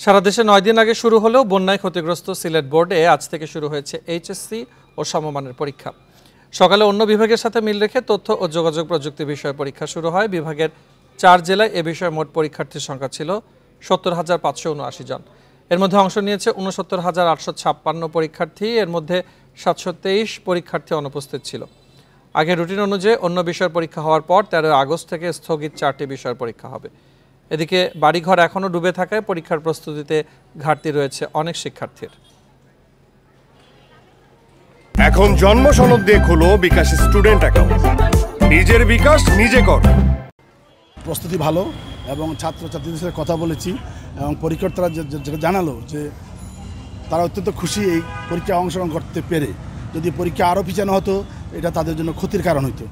সারা দেশে 9 দিন আগে শুরু হলেও বন্যায় ক্ষতিগ্রস্ত সিলেট বোর্ডে আজ থেকে শুরু হয়েছে এইচএসসি ও সমমানের পরীক্ষা। সকালে অন্য বিভাগের সাথে মিল রেখে তথ্য ও যোগাযোগ প্রযুক্তি বিষয়ে পরীক্ষা শুরু হয়। বিভাগের 4 জেলায় এ বিষয়ে মোট পরীক্ষার্থীর সংখ্যা ছিল ৭০,৫৭৯ জন। এর মধ্যে অংশ নিয়েছে ৬৯,৮৫৬ পরীক্ষার্থী। এর মধ্যে ৭২৩ পরীক্ষার্থী অনুপস্থিত ছিল। আগে রুটিন অনুযায়ী অন্য বিষয়ের পরীক্ষা হওয়ার পর 13 আগস্ট থেকে স্থগিত 4টি বিষয়ের পরীক্ষা হবে। এদিকে বাড়িঘর এখনও ডুবে থাকায় পরীক্ষার প্রস্তুতিতে ঘাটতি রয়েছে অনেক শিক্ষার্থীর। এখন জন্ম সনদ দিয়ে খোলো বিকাশ স্টুডেন্ট অ্যাকাউন্ট। নিজের বিকাশ নিজে কর। প্রস্তুতি ভালো এবং ছাত্রছাত্রীদের সাথে কথা বলেছি এবং পরীক্ষার্থীরা যেটা জানালো যে তারা অত্যন্ত খুশি এই পরীক্ষায় অংশগ্রহণ করতে পেরে। যদি পরীক্ষা আরও পিছানো হতো এটা তাদের জন্য ক্ষতির কারণ হতো।